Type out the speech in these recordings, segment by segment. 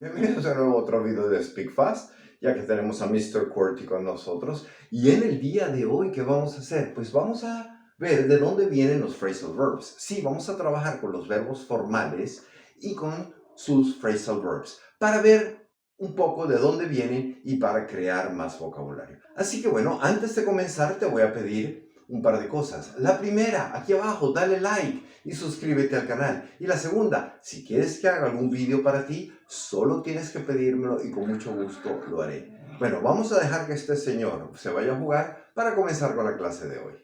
Bienvenidos a nuevo otro video de Speak Fast, ya que tenemos a Mr. QWERTY con nosotros. Y en el día de hoy, ¿qué vamos a hacer? Pues vamos a ver de dónde vienen los phrasal verbs. Sí, vamos a trabajar con los verbos formales y con sus phrasal verbs para ver un poco de dónde vienen y para crear más vocabulario. Así que bueno, antes de comenzar te voy a pedir un par de cosas. La primera, aquí abajo, dale like y suscríbete al canal. Y la segunda, si quieres que haga algún vídeo para ti, solo tienes que pedírmelo y con mucho gusto lo haré. Bueno, vamos a dejar que este señor se vaya a jugar para comenzar con la clase de hoy.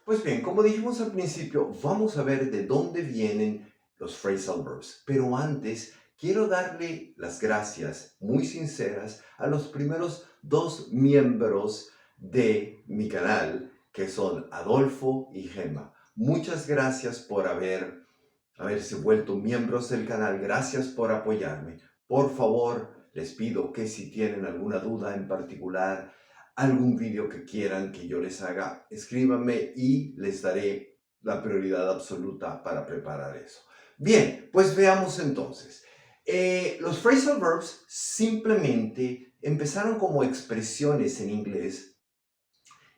Pues bien, como dijimos al principio, vamos a ver de dónde vienen los phrasal verbs. Pero antes, quiero darle las gracias muy sinceras a los primeros dos miembros de mi canal, que son Adolfo y Gemma. Muchas gracias por haberse vuelto miembros del canal. Gracias por apoyarme. Por favor, les pido que si tienen alguna duda en particular, algún vídeo que quieran que yo les haga, escríbanme y les daré la prioridad absoluta para preparar eso. Bien, pues veamos entonces. Los phrasal verbs simplemente empezaron como expresiones en inglés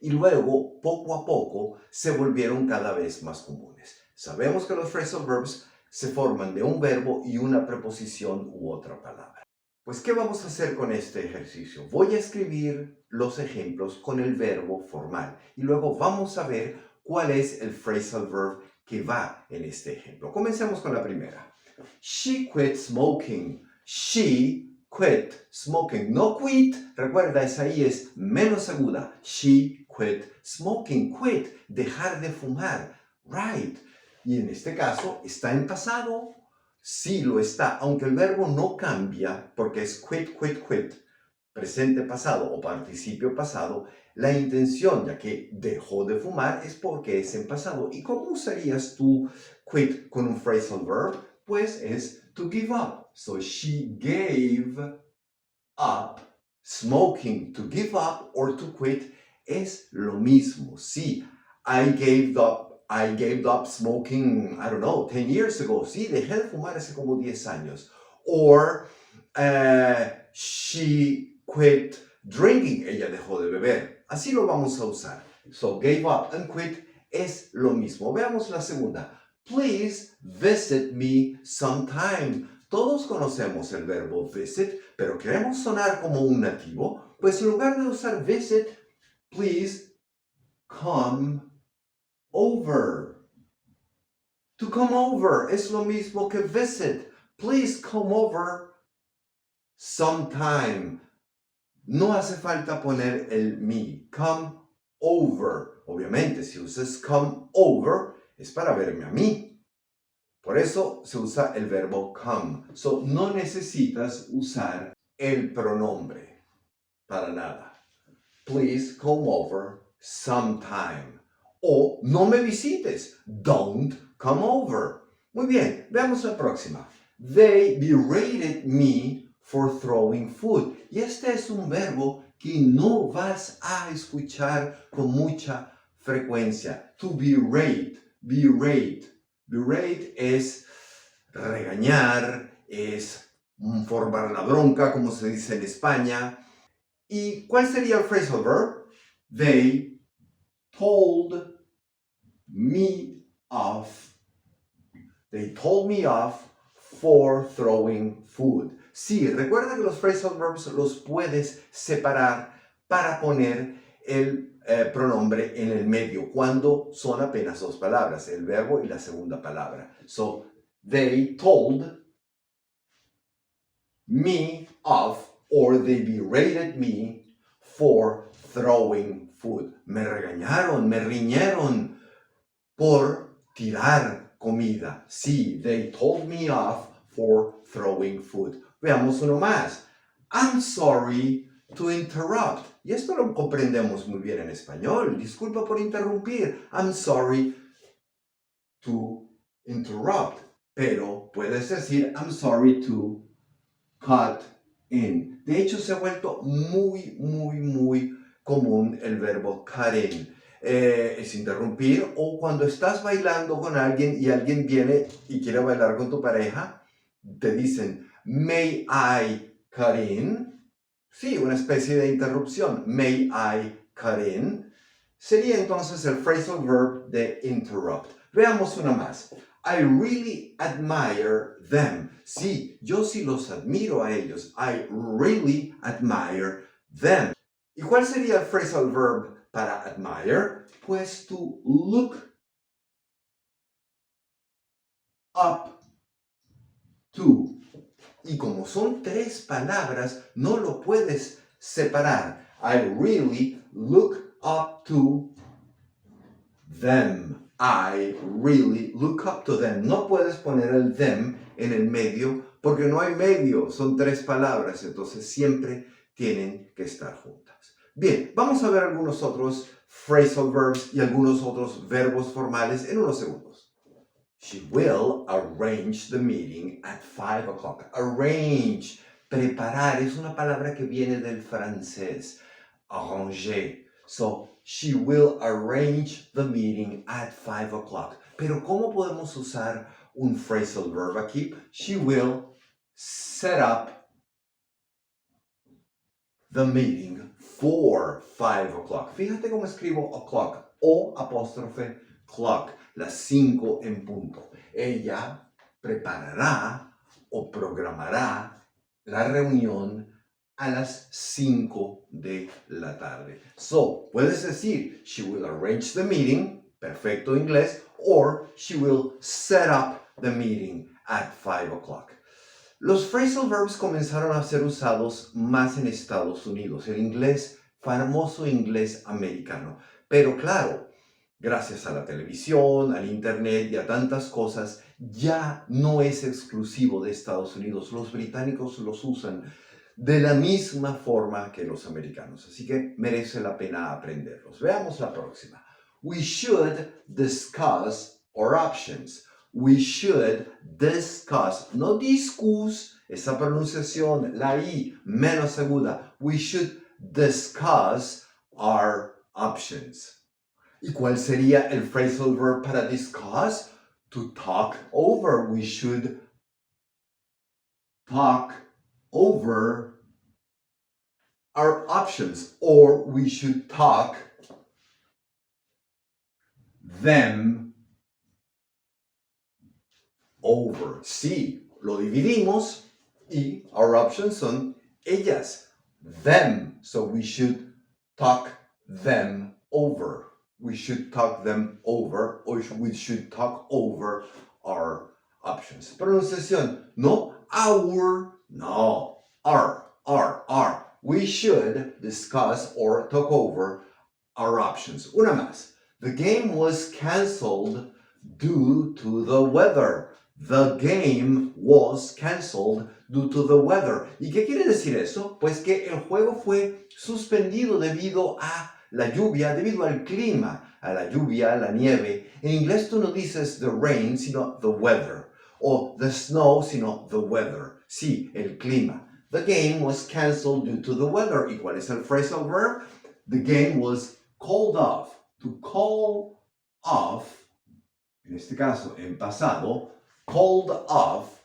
y luego, poco a poco, se volvieron cada vez más comunes. Sabemos que los phrasal verbs se forman de un verbo y una preposición u otra palabra. Pues, ¿qué vamos a hacer con este ejercicio? Voy a escribir los ejemplos con el verbo formal y luego vamos a ver cuál es el phrasal verb que va en este ejemplo. Comencemos con la primera. She quit smoking. She quit smoking. No quit, recuerda, esa I es menos aguda. She quit smoking. Quit, dejar de fumar. Right. Y en este caso está en pasado. Sí lo está, aunque el verbo no cambia porque es quit, quit, quit, presente pasado o participio pasado, la intención, ya que dejó de fumar, es porque es en pasado. ¿Y cómo usarías tú quit con un phrasal verb? Pues es to give up. So she gave up smoking. To give up or to quit es lo mismo. Sí, I gave up smoking, I don't know, 10 years ago. Sí, dejé de fumar hace como 10 años. Or she quit drinking. Ella dejó de beber. Así lo vamos a usar. So gave up and quit es lo mismo. Veamos la segunda. Please visit me sometime. Todos conocemos el verbo visit, pero queremos sonar como un nativo. Pues en lugar de usar visit, please come over. To come over es lo mismo que visit. Please come over sometime. No hace falta poner el me. Come over. Obviamente, si usas come over, es para verme a mí. Por eso se usa el verbo come. So, no necesitas usar el pronombre para nada. Please come over sometime. O no me visites. Don't come over. Muy bien, veamos la próxima. They berated me for throwing food. Y este es un verbo que no vas a escuchar con mucha frecuencia. To berate, berate. Berate es regañar, es formar la bronca, como se dice en España. ¿Y cuál sería el phrasal verb? They told me off. They told me off for throwing food. Sí, recuerda que los phrasal verbs los puedes separar para poner el pronombre en el medio cuando son apenas dos palabras, el verbo y la segunda palabra. So, they told me off or they berated me for throwing food. Me regañaron, me riñeron por tirar comida. Sí, they told me off for throwing food. Veamos uno más. I'm sorry to interrupt. Y esto lo comprendemos muy bien en español. Disculpa por interrumpir. I'm sorry to interrupt. Pero puedes decir I'm sorry to cut in. De hecho, se ha vuelto muy común el verbo cut in. Es interrumpir, o cuando estás bailando con alguien y alguien viene y quiere bailar con tu pareja, te dicen, May I cut in? Sí, una especie de interrupción. May I cut in? Sería entonces el phrasal verb de interrupt. Veamos una más. I really admire them. Sí, yo sí los admiro a ellos. I really admire them. ¿Y cuál sería el phrasal verb para admire? Pues to look up to. Y como son tres palabras, no lo puedes separar. I really look up to them. I really look up to them. No puedes poner el them en el medio porque no hay medio. Son tres palabras, entonces siempre tienen que estar juntas. Bien, vamos a ver algunos otros phrasal verbs y algunos otros verbos formales en unos segundos. She will arrange the meeting at 5 o'clock. Arrange, preparar, es una palabra que viene del francés. Arranger. So, she will arrange the meeting at 5 o'clock. Pero ¿cómo podemos usar un phrasal verb aquí? She will set up the meeting for 5 o'clock. Fíjate cómo escribo o'clock. O apóstrofe clock. Las 5 en punto. Ella preparará o programará la reunión a las 5 de la tarde. So, puedes decir, she will arrange the meeting, perfecto inglés, or she will set up the meeting at 5 o'clock. Los phrasal verbs comenzaron a ser usados más en Estados Unidos, el inglés, famoso inglés americano. Pero claro, gracias a la televisión, al internet y a tantas cosas, ya no es exclusivo de Estados Unidos. Los británicos los usan de la misma forma que los americanos. Así que merece la pena aprenderlos. Veamos la próxima. We should discuss our options. We should discuss, no discuss, esa pronunciación, la I menos aguda. We should discuss our options. ¿Y cuál sería el phrasal verb para discuss? To talk over. We should talk over our options, or we should talk them over. Sí, lo dividimos y our options son ellas, them. So we should talk them over. We should talk them over, or we should talk over our options. Pronunciación, no our, no, our. We should discuss or talk over our options. Una más. The game was canceled due to the weather. The game was canceled due to the weather. ¿Y qué quiere decir eso? Pues que el juego fue suspendido debido a la lluvia, debido al clima, a la lluvia, a la nieve. En inglés tú no dices the rain, sino the weather. O the snow, sino the weather. Sí, el clima. The game was canceled due to the weather. ¿Y cuál es el phrasal verb? The game was called off. To call off, en este caso, en pasado, called off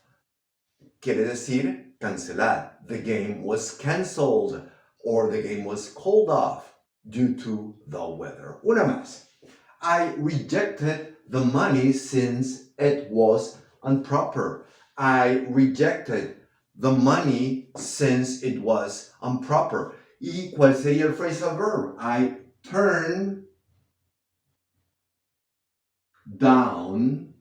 quiere decir cancelar. The game was canceled, or the game was called off due to the weather. Una más. I rejected the money since it was improper. I rejected the money since it was improper. ¿Y cuál sería el phrasal verb? I turned down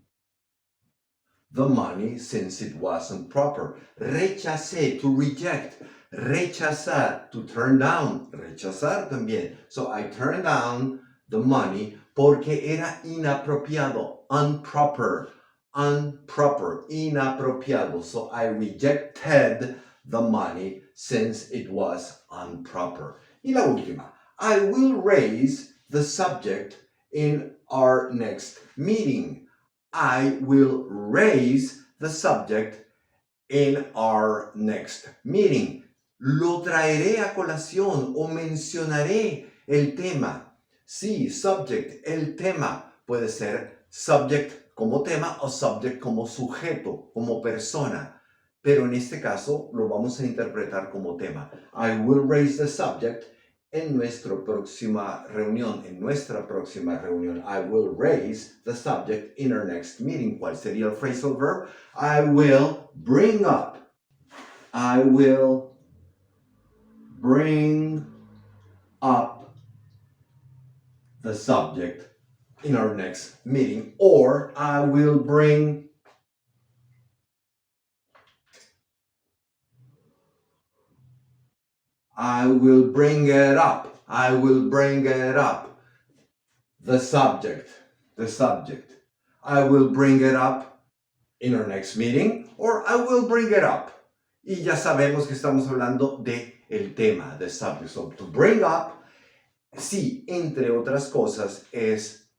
the money since it wasn't proper. Rechacé, to reject. Rechazar, to turn down. Rechazar también. So I turned down the money porque era inapropiado. Unproper. Inapropiado. So I rejected the money since it was improper. Y la última. I will raise the subject in our next meeting. I will raise the subject in our next meeting. Lo traeré a colación o mencionaré el tema. Sí, subject, el tema. Puede ser subject como tema o subject como sujeto, como persona. pero en este caso lo vamos a interpretar como tema. I will raise the subject en nuestra próxima reunión. I will raise the subject in our next meeting. ¿Cuál sería el phrasal verb? I will bring up. I will bring up the subject in our next meeting. Or I will bring it up. I will bring it up. The subject. I will bring it up in our next meeting, or I will bring it up. Y ya sabemos que estamos hablando de el tema, the subject. So, to bring up, sí, entre otras cosas, es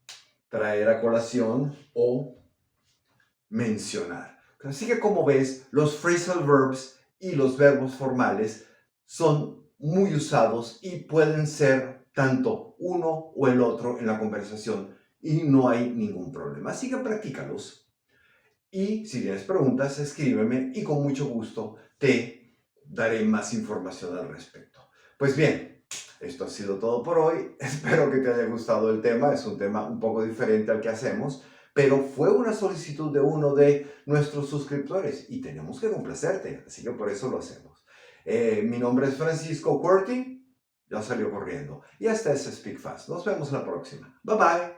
traer a colación o mencionar. Así que como ves, los phrasal verbs y los verbos formales son muy usados y pueden ser tanto uno o el otro en la conversación y no hay ningún problema. Así que practícalos. Y si tienes preguntas, escríbeme y con mucho gusto te daré más información al respecto. Pues bien, esto ha sido todo por hoy. Espero que te haya gustado el tema. Es un tema un poco diferente al que hacemos, pero fue una solicitud de uno de nuestros suscriptores y tenemos que complacerte, así que por eso lo hacemos. Mi nombre es Francisco Corti, ya salió corriendo. Y este es Speak Fast. Nos vemos la próxima. Bye bye.